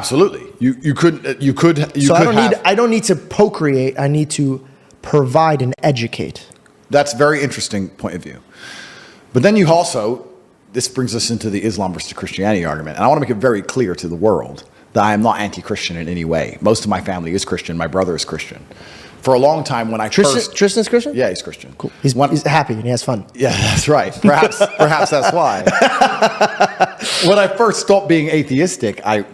Absolutely. You could. So I don't need to procreate. I need to provide and educate. That's a very interesting point of view. But then this brings us into the Islam versus Christianity argument. And I want to make it very clear to the world that I am not anti-Christian in any way. Most of my family is Christian. My brother is Christian. For a long time when Tristan's Christian? Yeah, he's Christian. Cool. He's happy and he has fun. Yeah, that's right. Perhaps that's why. When I first stopped being atheistic, I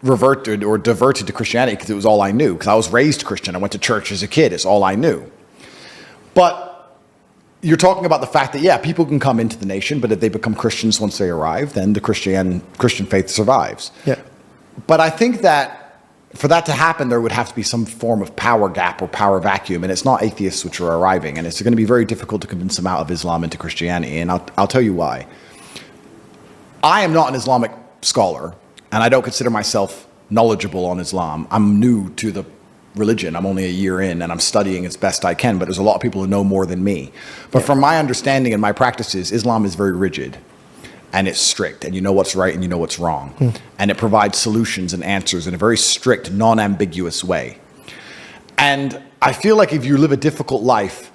diverted to Christianity because it was all I knew. Because I was raised Christian. I went to church as a kid. It's all I knew. But you're talking about the fact that, yeah, people can come into the nation, but if they become Christians once they arrive, then the Christian faith survives. Yeah. But I think that for that to happen, there would have to be some form of power gap or power vacuum, and it's not atheists which are arriving, and it's going to be very difficult to convince them out of Islam into Christianity, and I'll tell you why. I am not an Islamic scholar, and I don't consider myself knowledgeable on Islam. I'm new to the religion. I'm only a year in and I'm studying as best I can, but there's a lot of people who know more than me. But from my understanding and my practices, Islam is very rigid and it's strict, and you know what's right and you know what's wrong. And it provides solutions and answers in a very strict, non-ambiguous way. And I feel like if you live a difficult life,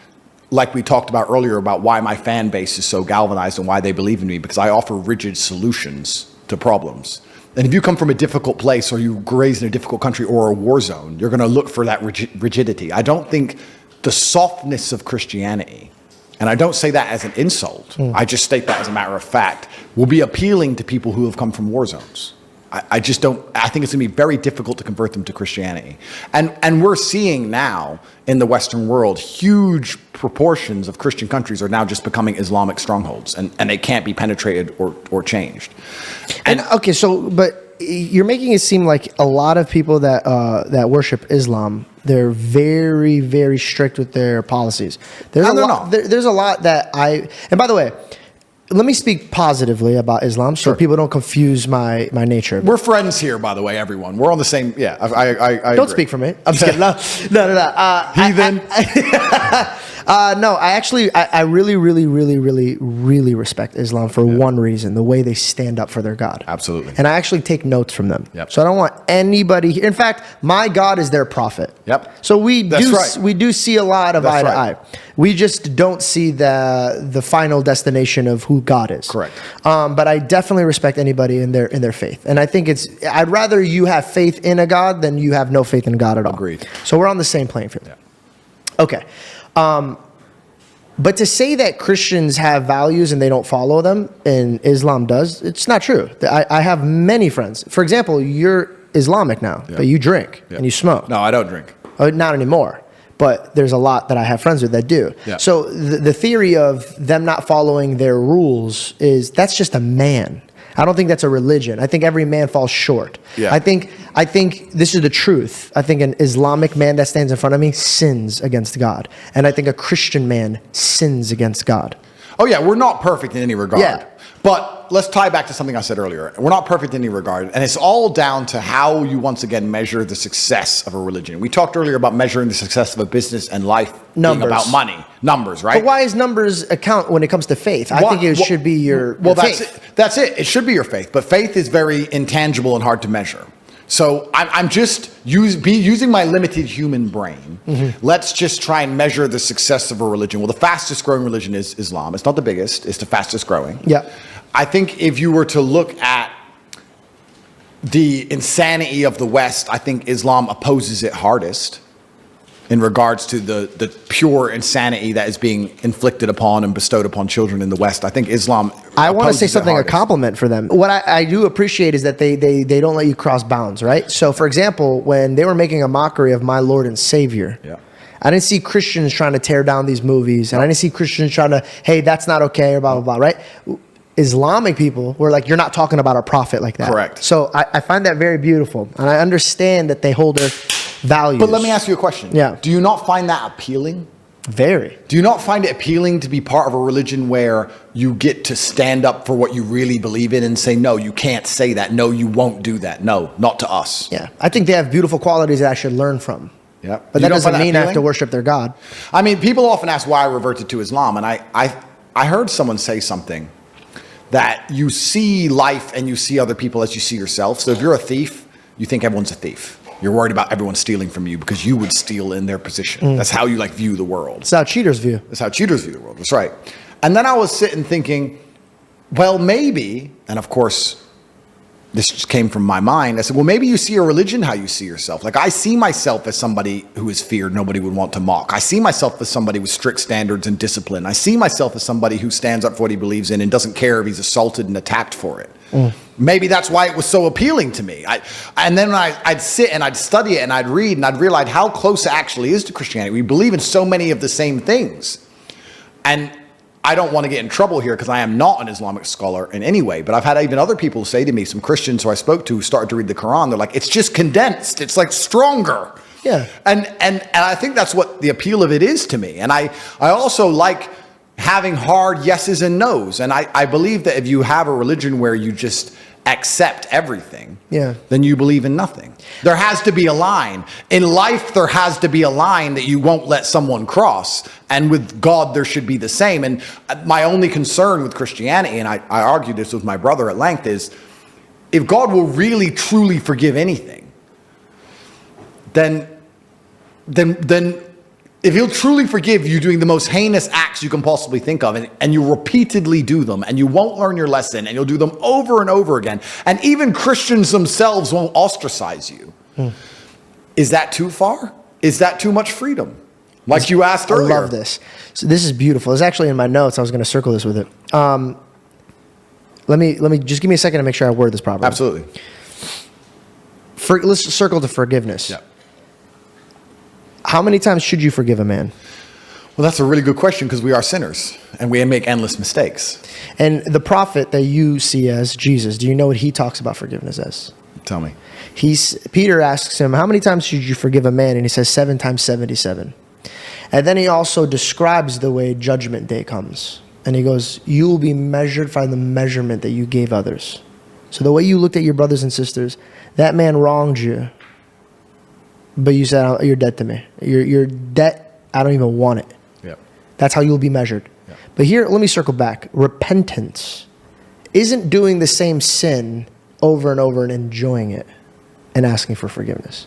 like we talked about earlier about why my fan base is so galvanized and why they believe in me, because I offer rigid solutions to problems. And if you come from a difficult place or you raised in a difficult country or a war zone, you're going to look for that rigidity. I don't think the softness of Christianity, and I don't say that as an insult, I just state that as a matter of fact, will be appealing to people who have come from war zones. I just don't, I think it's going to be very difficult to convert them to Christianity. And we're seeing now in the Western world, huge proportions of Christian countries are now just becoming Islamic strongholds, and they can't be penetrated or changed. And okay, but you're making it seem like a lot of people that worship Islam, they're very, very strict with their policies. There's a lot that and by the way, let me speak positively about Islam so people don't confuse my nature. We're friends here, by the way, everyone. We're on the same, I don't agree. Speak for me. I'm just kidding. No. Heathen. No, I really, really, really, really, really respect Islam for one reason, the way they stand up for their God. Absolutely. And I actually take notes from them. Yep. So I don't want anybody, in fact, my God is their prophet. Yep. So we do see a lot of eye to eye. We just don't see the final destination of who God is. Correct. But I definitely respect anybody in their faith. And I think I'd rather you have faith in a God than you have no faith in God at all. Agreed. So we're on the same playing field. Yeah. Okay. But to say that Christians have values and they don't follow them and Islam does, it's not true. I have many friends. For example, you're Islamic now, but you drink and you smoke. No, I don't drink. Not anymore. But there's a lot that I have friends with that do. Yeah. So the theory of them not following their rules that's just a man. I don't think that's a religion. I think every man falls short. Yeah. I think this is the truth. I think an Islamic man that stands in front of me sins against God. And I think a Christian man sins against God. Oh yeah, we're not perfect in any regard. Yeah. But let's tie back to something I said earlier. We're not perfect in any regard. And it's all down to how you once again measure the success of a religion. We talked earlier about measuring the success of a business and life being about money. Numbers, right? But why is numbers account when it comes to faith? I think it should be your faith. That's it. It should be your faith. But faith is very intangible and hard to measure. So I'm just using my limited human brain. Let's just try and measure the success of a religion. Well, the fastest growing religion is Islam. It's not the biggest. It's the fastest growing. Yeah. I think if you were to look at the insanity of the West, I think Islam opposes it hardest in regards to the pure insanity that is being inflicted upon and bestowed upon children in the West. I think Islam I want to say something, a compliment for them. What I do appreciate is that they don't let you cross bounds, right? So, for example, when they were making a mockery of my Lord and Savior, I didn't see Christians trying to tear down these movies, and I didn't see Christians trying to, hey, that's not okay, or blah, blah, blah, right? Islamic people were like, you're not talking about our prophet like that. Correct. So I find that very beautiful, and I understand that they hold their values. But let me ask you a question. Yeah. Do you not find that appealing? Very. Do you not find it appealing to be part of a religion where you get to stand up for what you really believe in and say, no, you can't say that. No, you won't do that. No, not to us. Yeah. I think they have beautiful qualities that I should learn from. Yeah. But that doesn't mean I have to worship their God. I mean, people often ask why I reverted to Islam. And I heard someone say something that you see life and you see other people as you see yourself. So if you're a thief, you think everyone's a thief. You're worried about everyone stealing from you because you would steal in their position. That's how you like view the world. That's how cheaters view. That's how cheaters view the world. That's right. And then I was sitting thinking, well, maybe, and of course, this just came from my mind. I said, well, maybe you see a religion how you see yourself. Like I see myself as somebody who is feared, nobody would want to mock. I see myself as somebody with strict standards and discipline. I see myself as somebody who stands up for what he believes in and doesn't care if he's assaulted and attacked for it. Maybe that's why it was so appealing to me. And then I'd sit and I'd study it and I'd read and I'd realize how close it actually is to Christianity. We believe in so many of the same things. And I don't want to get in trouble here because I am not an Islamic scholar in any way, but I've had even other people say to me, some Christians who I spoke to who started to read the Quran, they're like, it's just condensed. It's like stronger. Yeah. And I think that's what the appeal of it is to me. And I also like having hard yeses and nos. And I believe that if you have a religion where you just accept everything, then you believe in nothing. There has to be a line. In life, there has to be a line that you won't let someone cross. And with God, there should be the same. And my only concern with Christianity, and I argued this with my brother at length, is if God will really, truly forgive anything, then if he'll truly forgive you doing the most heinous acts you can possibly think of, and you repeatedly do them, and you won't learn your lesson, and you'll do them over and over again, and even Christians themselves won't ostracize you, is that too far? Is that too much freedom? Like you asked earlier. I love this. So this is beautiful. It's actually in my notes. I was going to circle this with it. Let me just give me a second to make sure I word this properly. Absolutely. Let's circle to forgiveness. Yeah. How many times should you forgive a man? Well, that's a really good question because we are sinners and we make endless mistakes. And the prophet that you see as Jesus, do you know what he talks about forgiveness as? Tell me. Peter asks him, how many times should you forgive a man? And he says 7 times 77. And then he also describes the way judgment day comes. And he goes, you will be measured by the measurement that you gave others. So the way you looked at your brothers and sisters, that man wronged you. But you said, you're dead to me. You're dead. I don't even want it. Yep. That's how you'll be measured. Yep. But here, let me circle back. Repentance isn't doing the same sin over and over and enjoying it and asking for forgiveness.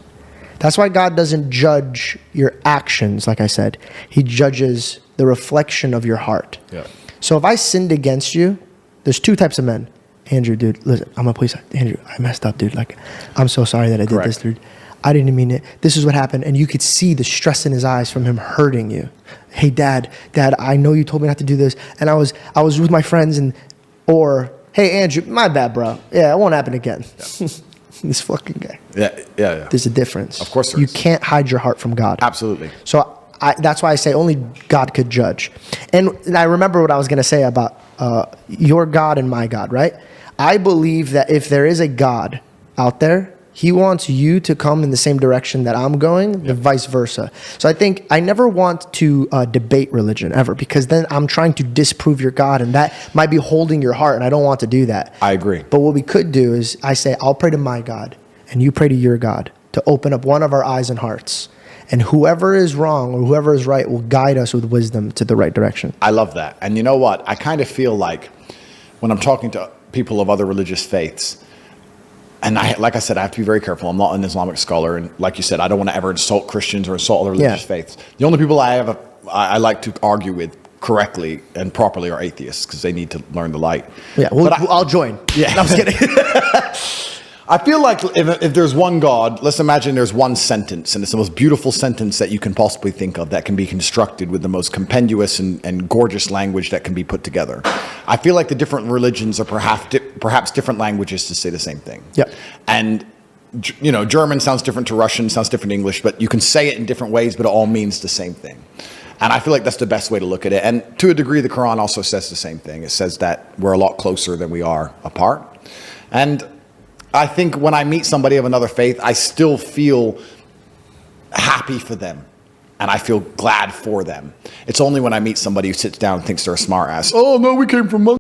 That's why God doesn't judge your actions, like I said. He judges the reflection of your heart. Yep. So if I sinned against you, there's 2 types of men. Andrew, dude, listen, I'm a police. Andrew, I messed up, dude. Like, I'm so sorry that I did this, dude. I didn't mean it. This is what happened. And you could see the stress in his eyes from him hurting you. Hey, Dad, I know you told me not to do this. And I was with my friends or, hey, Andrew, my bad, bro. Yeah, it won't happen again. Yeah. This fucking guy. Yeah. There's a difference. Of course there is. You can't hide your heart from God. Absolutely. So that's why I say only God could judge. And I remember what I was going to say about your God and my God, right? I believe that if there is a God out there, he wants you to come in the same direction that I'm going, and vice versa. So I think I never want to debate religion ever, because then I'm trying to disprove your God, and that might be holding your heart, and I don't want to do that. I agree. But what we could do is I say, I'll pray to my God, and you pray to your God to open up one of our eyes and hearts. And whoever is wrong or whoever is right will guide us with wisdom to the right direction. I love that. And you know what? I kind of feel like when I'm talking to people of other religious faiths, and like I said, I have to be very careful. I'm not an Islamic scholar. And like you said, I don't want to ever insult Christians or insult other religious faiths. The only people I like to argue with correctly and properly are atheists, because they need to learn the light. Yeah, I'll join. Yeah. No, I'm just kidding. I feel like if there's one God, let's imagine there's one sentence, and it's the most beautiful sentence that you can possibly think of that can be constructed with the most compendious and gorgeous language that can be put together. I feel like the different religions are perhaps different languages to say the same thing. Yep. And, you know, German sounds different to Russian, sounds different to English, but you can say it in different ways, but it all means the same thing. And I feel like that's the best way to look at it. And to a degree, the Quran also says the same thing. It says that we're a lot closer than we are apart. And I think when I meet somebody of another faith, I still feel happy for them. And I feel glad for them. It's only when I meet somebody who sits down and thinks they're a smart ass. Oh, no, we came from monkeys.